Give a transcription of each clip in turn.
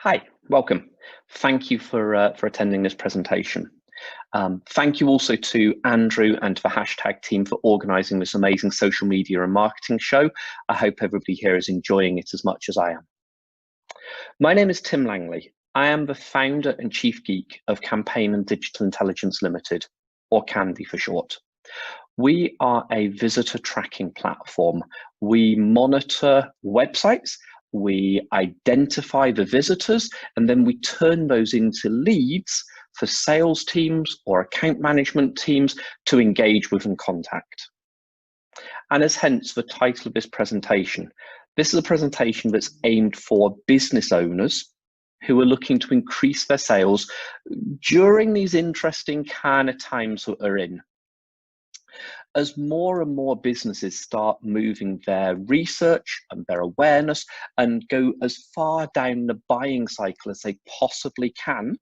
Hi, welcome. Thank you for attending this presentation. Thank you also to Andrew and to the hashtag team for organising this amazing social media and marketing show. I hope everybody here is enjoying it as much as I am. My name is Tim Langley. I am the founder and chief geek of Campaign and Digital Intelligence Limited, or CANDI for short. We are a visitor tracking platform. We monitor websites, we identify the visitors, and then we turn those into leads for sales teams or account management teams to engage with and contact. And as hence the title of this presentation, this is a presentation that's aimed for business owners who are looking to increase their sales during these interesting kind of times that we're in. As more and more businesses start moving their research and their awareness and go as far down the buying cycle as they possibly can,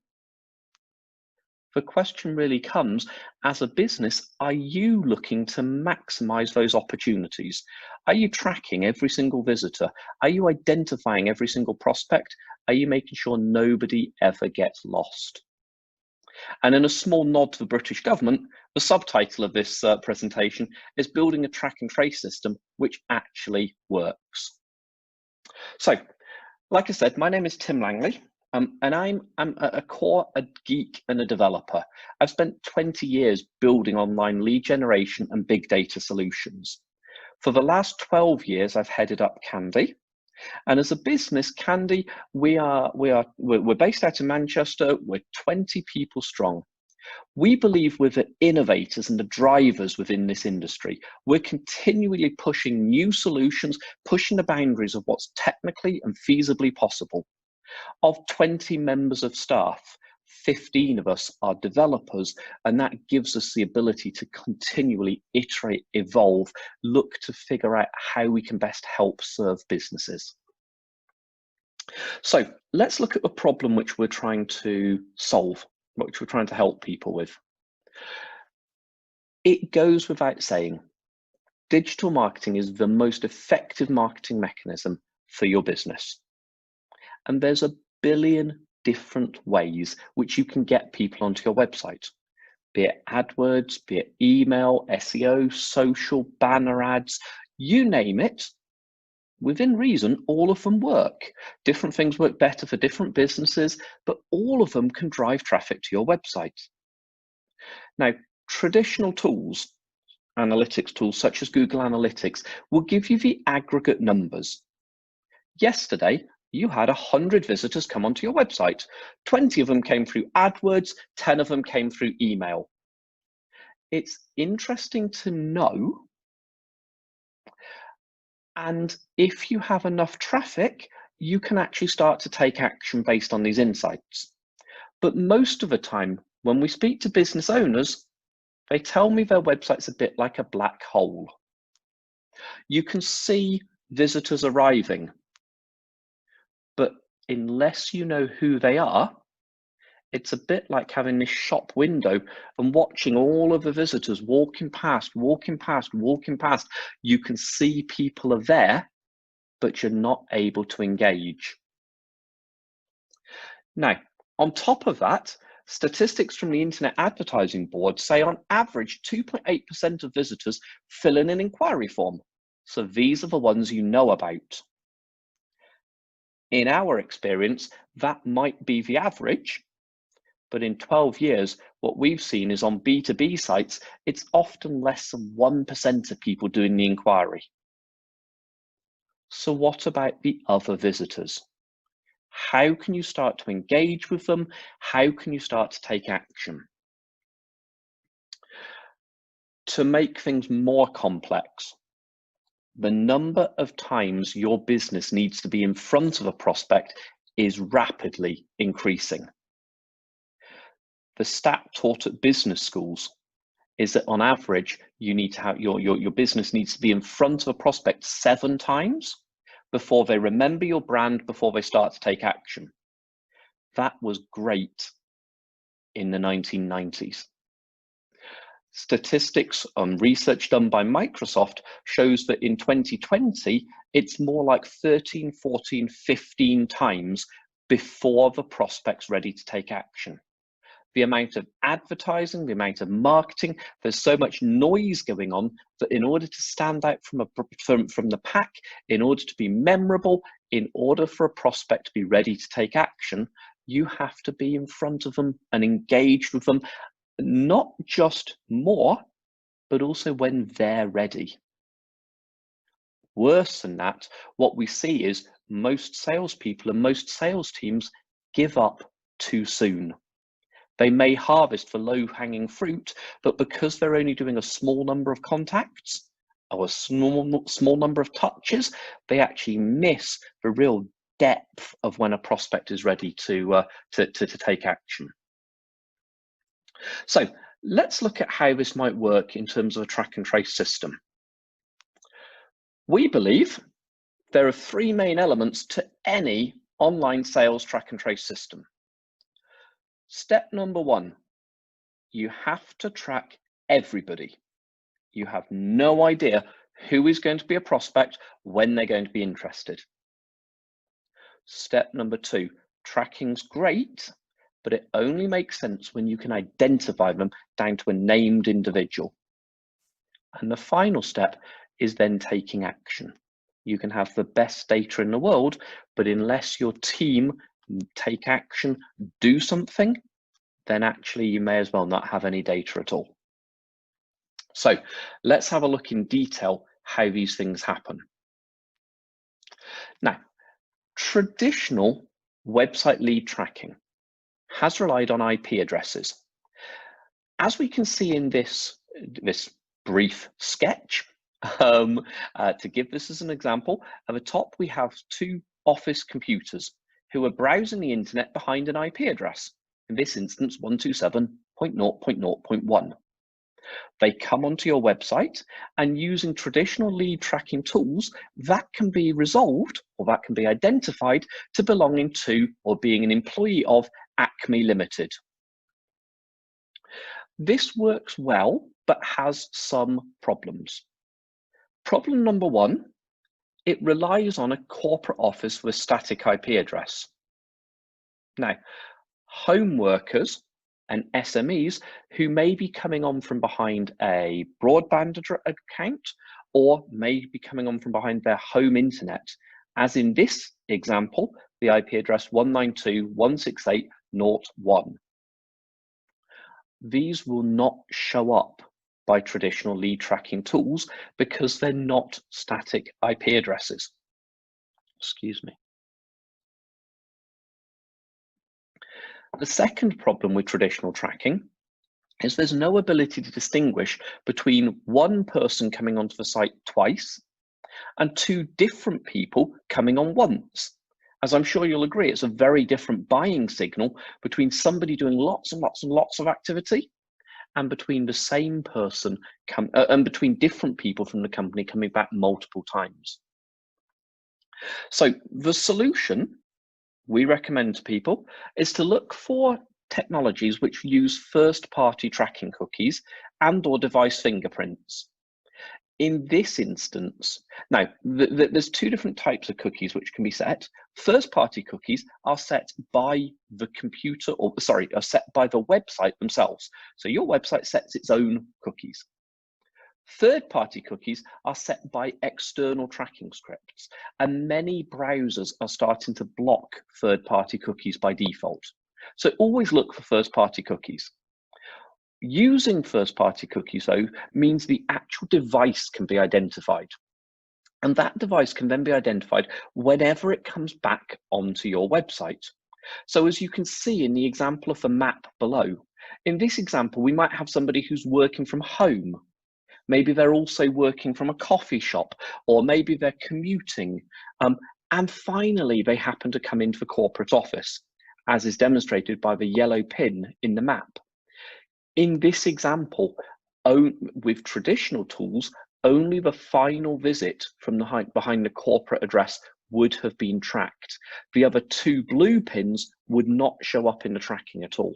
the question really comes, as a business, are you looking to maximize those opportunities? Are you tracking every single visitor? Are you identifying every single prospect? Are you making sure nobody ever gets lost? And in a small nod to the British government, the subtitle of this presentation is Building a Track and Trace System which actually works. So, like I said, my name is Tim Langley, and I'm a geek and a developer. I've spent 20 years building online lead generation and big data solutions. For the last 12 years, I've headed up CANDI. And as a business, CANDI, we're based out of Manchester. We're 20 people strong. We believe we're the innovators and the drivers within this industry. We're continually pushing new solutions, pushing the boundaries of what's technically and feasibly possible. Of 20 members of staff, 15 of us are developers, and that gives us the ability to continually iterate, evolve, look to figure out how we can best help serve businesses. So let's look at the problem which we're trying to solve, which we're trying to help people with. It goes without saying, digital marketing is the most effective marketing mechanism for your business. And there's a billion different ways which you can get people onto your website, be it AdWords, be it email, SEO, social, banner ads, you name it. Within reason, all of them work. Different things work better for different businesses, but all of them can drive traffic to your website. Now, traditional tools, analytics tools such as Google Analytics, will give you the aggregate numbers. Yesterday, you had 100 visitors come onto your website. 20 of them came through AdWords, 10 of them came through email. It's interesting to know, and if you have enough traffic, you can actually start to take action based on these insights. But most of the time, when we speak to business owners, they tell me their website's a bit like a black hole. You can see visitors arriving, but unless you know who they are, it's a bit like having this shop window and watching all of the visitors walking past, walking past, walking past. You can see people are there, but you're not able to engage. Now, on top of that, statistics from the Internet Advertising Board say on average 2.8% of visitors fill in an inquiry form. So these are the ones you know about. In our experience, that might be the average, but in 12 years, what we've seen is on B2B sites, it's often less than 1% of people doing the inquiry. So what about the other visitors? How can you start to engage with them? How can you start to take action? To make things more complex, the number of times your business needs to be in front of a prospect is rapidly increasing. The stat taught at business schools is that on average, you need to have your business needs to be in front of a prospect 7 times before they remember your brand, before they start to take action. That was great in the 1990s. Statistics on research done by Microsoft shows that in 2020, it's more like 13, 14, 15 times before the prospect's ready to take action. The amount of advertising, the amount of marketing, there's so much noise going on that in order to stand out from the pack, in order to be memorable, in order for a prospect to be ready to take action, you have to be in front of them and engage with them, not just more, but also when they're ready. Worse than that, what we see is most salespeople and most sales teams give up too soon. They may harvest the low-hanging fruit, but because they're only doing a small number of contacts or a small number of touches, they actually miss the real depth of when a prospect is ready to take action. So let's look at how this might work in terms of a track and trace system. We believe there are three main elements to any online sales track and trace system. Step number one, you have to track everybody. You have no idea who is going to be a prospect, when they're going to be interested. Step number two, tracking's great, but it only makes sense when you can identify them down to a named individual. And the final step is then taking action. You can have the best data in the world, but unless your team take action, do something, then actually you may as well not have any data at all. So let's have a look in detail how these things happen. Now, traditional website lead tracking has relied on IP addresses. As we can see in this brief sketch, to give this as an example, at the top we have two office computers who are browsing the internet behind an IP address, in this instance 127.0.0.1. They come onto your website, and using traditional lead tracking tools, that can be resolved or that can be identified to belonging to or being an employee of Acme Limited. This works well, but has some problems. Problem number one, it relies on a corporate office with static IP address. Now, home workers and SMEs who may be coming on from behind a broadband account or may be coming on from behind their home internet, as in this example, the IP address 192.168.0.1. These will not show up by traditional lead tracking tools because they're not static IP addresses. Excuse me. The second problem with traditional tracking is there's no ability to distinguish between one person coming onto the site twice and two different people coming on once. As I'm sure you'll agree, it's a very different buying signal between somebody doing lots and lots and lots of activity and between the same person and between different people from the company coming back multiple times. So the solution we recommend to people is to look for technologies which use first-party tracking cookies and or device fingerprints. In this instance, now there's two different types of cookies which can be set. First-party cookies are set by the computer, or sorry, are set by the website themselves. So your website sets its own cookies. Third-party cookies are set by external tracking scripts, and many browsers are starting to block third-party cookies by default. So always look for first-party cookies. Using first-party cookies, though, means the actual device can be identified. And that device can then be identified whenever it comes back onto your website. So as you can see in the example of the map below, in this example, we might have somebody who's working from home. Maybe they're also working from a coffee shop, or maybe they're commuting. And finally, they happen to come into the corporate office, as is demonstrated by the yellow pin in the map. In this example, with traditional tools, only the final visit from behind the corporate address would have been tracked. The other two blue pins would not show up in the tracking at all.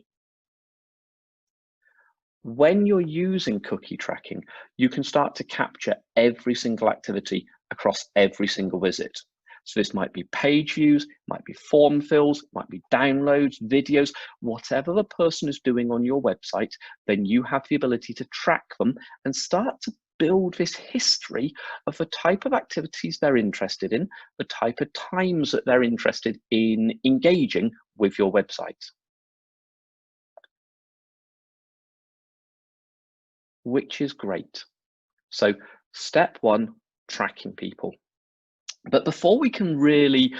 When you're using cookie tracking, you can start to capture every single activity across every single visit. So this might be page views, might be form fills, might be downloads, videos, whatever the person is doing on your website, then you have the ability to track them and start to build this history of the type of activities they're interested in, the type of times that they're interested in engaging with your website. Which is great. So step one, tracking people. But before we can really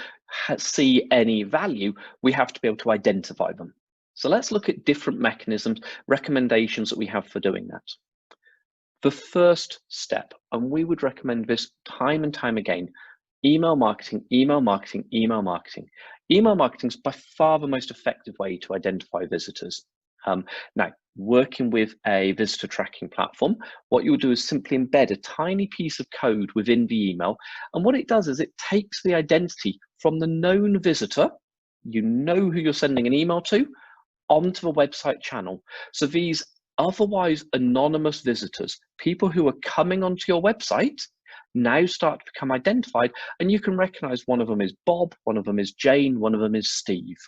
see any value, we have to be able to identify them. So let's look at different mechanisms, recommendations that we have for doing that. The first step, and we would recommend this time and time again, email marketing, email marketing, email marketing. Email marketing is by far the most effective way to identify visitors. Now, working with a visitor tracking platform, what you'll do is simply embed a tiny piece of code within the email. And what it does is it takes the identity from the known visitor, you know who you're sending an email to, onto the website channel. So these otherwise anonymous visitors, people who are coming onto your website, now start to become identified, and you can recognize one of them is Bob, one of them is Jane, one of them is Steve.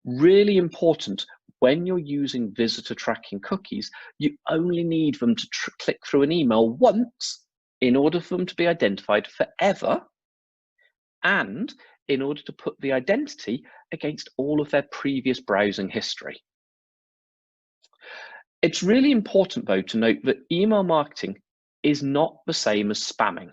Really important, when you're using visitor tracking cookies, you only need them to click through an email once in order for them to be identified forever, and in order to put the identity against all of their previous browsing history. It's really important, though, to note that email marketing is not the same as spamming.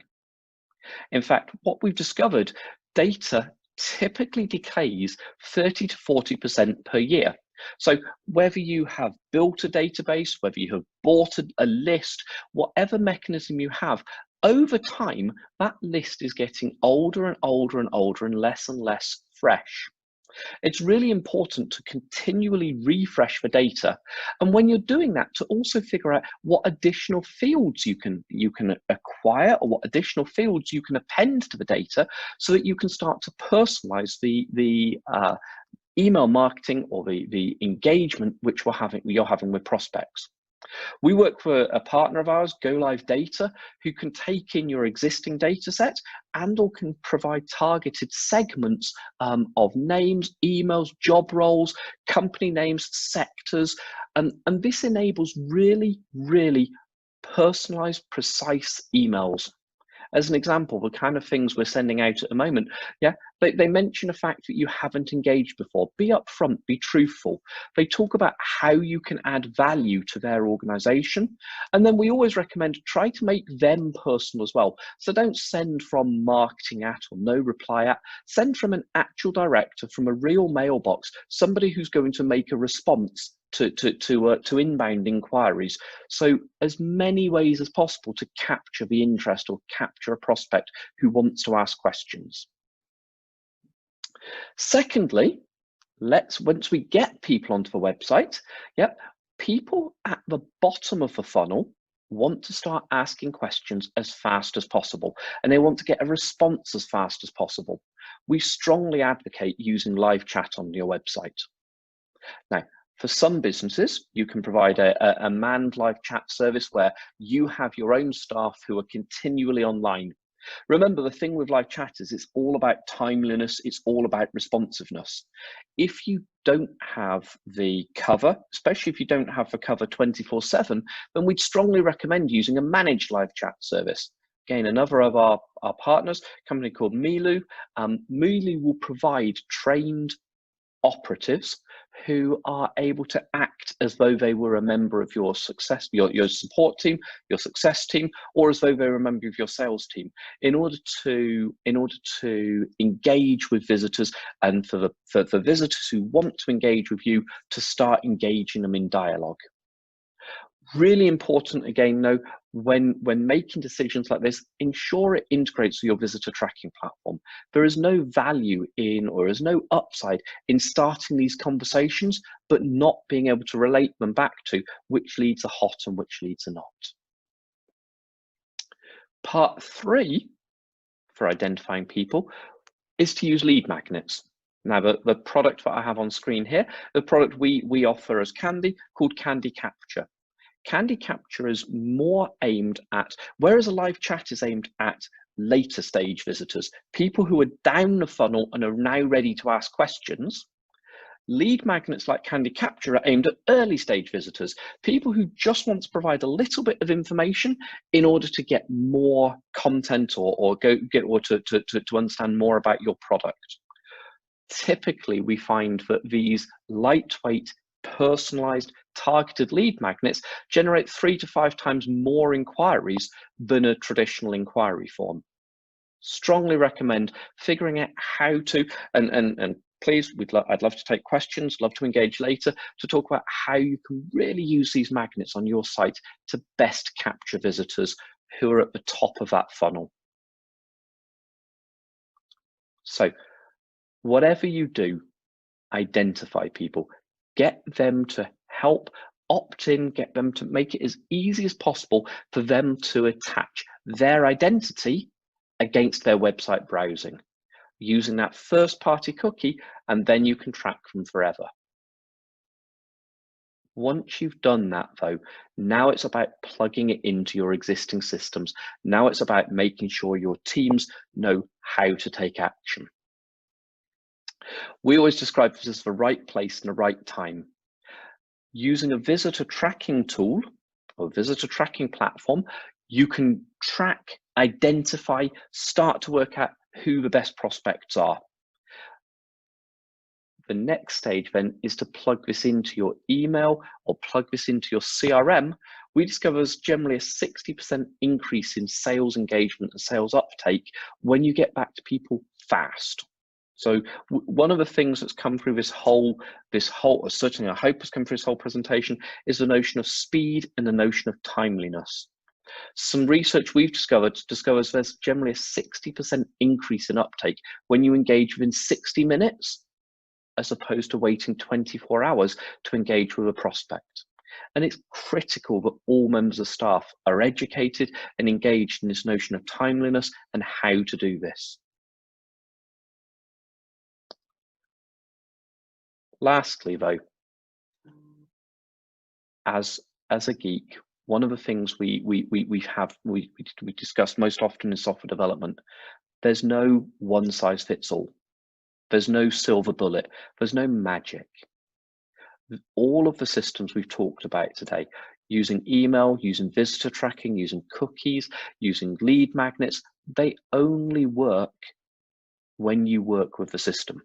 In fact, what we've discovered, data typically decays 30 to 40% per year. So whether you have built a database, whether you have bought a list, whatever mechanism you have, over time, that list is getting older and older and older and less fresh. It's really important to continually refresh the data. And when you're doing that, to also figure out what additional fields you can acquire, or what additional fields you can append to the data, so that you can start to personalize the email marketing or the engagement which you're having with prospects. We work for a partner of ours, Go Live Data, who can take in your existing data set and or can provide targeted segments of names, emails, job roles, company names, sectors. And this enables really, really personalized, precise emails. As an example, the kind of things we're sending out at the moment, they mention a fact that you haven't engaged before. Be upfront, be truthful. They talk about how you can add value to their organization. And then we always recommend try to make them personal as well. So don't send from marketing at or no reply at. Send from an actual director, from a real mailbox, somebody who's going to make a response to inbound inquiries. So as many ways as possible to capture the interest or capture a prospect who wants to ask questions. Secondly, once we get people onto the website, people at the bottom of the funnel want to start asking questions as fast as possible, and they want to get a response as fast as possible. We strongly advocate using live chat on your website. Now, for some businesses, you can provide a manned live chat service where you have your own staff who are continually online. Remember, the thing with live chat is it's all about timeliness, it's all about responsiveness. If you don't have the cover, especially if you don't have the cover 24/7, then we'd strongly recommend using a managed live chat service. Again, another of our partners, a company called Milu. Milu will provide trained operatives who are able to act as though they were a member of your support team, your success team, or as though they were a member of your sales team, in order to engage with visitors, and for the visitors who want to engage with you to start engaging them in dialogue. Really important, again, though, when making decisions like this, ensure it integrates with your visitor tracking platform. There is no value in, or is no upside in starting these conversations, but not being able to relate them back to which leads are hot and which leads are not. Part 3 for identifying people is to use lead magnets. Now, the product that I have on screen here, the product we offer as Candy, called Candy Capture. Candy Capture is more aimed at, whereas a live chat is aimed at later stage visitors, people who are down the funnel and are now ready to ask questions, lead magnets like Candy Capture are aimed at early stage visitors, people who just want to provide a little bit of information in order to get more content or to understand more about your product. Typically, we find that these lightweight, personalized, targeted lead magnets generate 3 to 5 times more inquiries than a traditional inquiry form. Strongly recommend figuring out how to, and please, I'd love to take questions, love to engage later to talk about how you can really use these magnets on your site to best capture visitors who are at the top of that funnel. So whatever you do, identify people, get them to help opt in, get them to make it as easy as possible for them to attach their identity against their website browsing using that first party cookie, and then you can track them forever. Once you've done that though, now it's about plugging it into your existing systems. Now it's about making sure your teams know how to take action. We always describe this as the right place and the right time. Using a visitor tracking tool or visitor tracking platform, you can track, identify, start to work out who the best prospects are. The next stage then is to plug this into your email or plug this into your CRM. We discover there's generally a 60% increase in sales engagement and sales uptake when you get back to people fast. So one of the things that's come through this whole, certainly I hope has come through this whole presentation, is the notion of speed and the notion of timeliness. Some research we've discovered discovers there's generally a 60% increase in uptake when you engage within 60 minutes, as opposed to waiting 24 hours to engage with a prospect. And it's critical that all members of staff are educated and engaged in this notion of timeliness and how to do this. Lastly, though, as a geek, one of the things we discuss most often in software development, there's no one size fits all. There's no silver bullet. There's no magic. All of the systems we've talked about today, using email, using visitor tracking, using cookies, using lead magnets, they only work when you work with the system.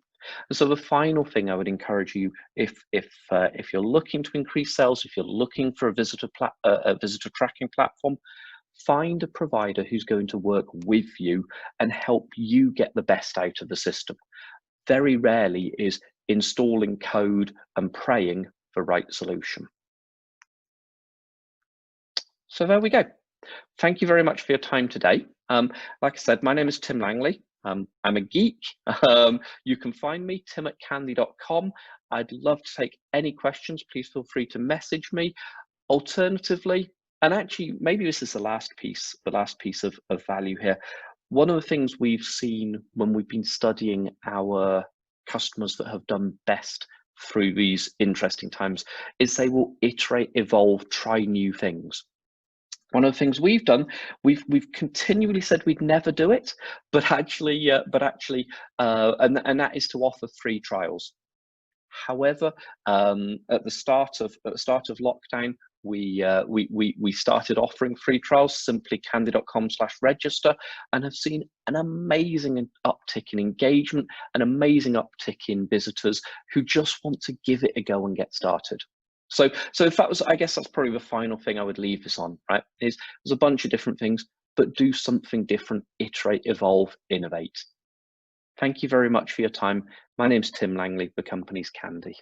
And so the final thing I would encourage you, if you're looking to increase sales, if you're looking for a visitor tracking platform, find a provider who's going to work with you and help you get the best out of the system. Very rarely is installing code and praying the right solution. So there we go. Thank you very much for your time today. Like I said, my name is Tim Langley. I'm a geek. You can find me, tim@candy.com. I'd love to take any questions. Please feel free to message me. Alternatively, and actually, maybe this is the last piece of value here. One of the things we've seen when we've been studying our customers that have done best through these interesting times is they will iterate, evolve, try new things. One of the things we've done, we've continually said we'd never do it, and that is to offer free trials. However, at the start of lockdown, we started offering free trials, simply candy.com/register, and have seen an amazing uptick in engagement, an amazing uptick in visitors who just want to give it a go and get started. So if that was, I guess that's probably the final thing I would leave this on, right? There's a bunch of different things, but do something different, iterate, evolve, innovate. Thank you very much for your time. My name's Tim Langley, the company's Candy.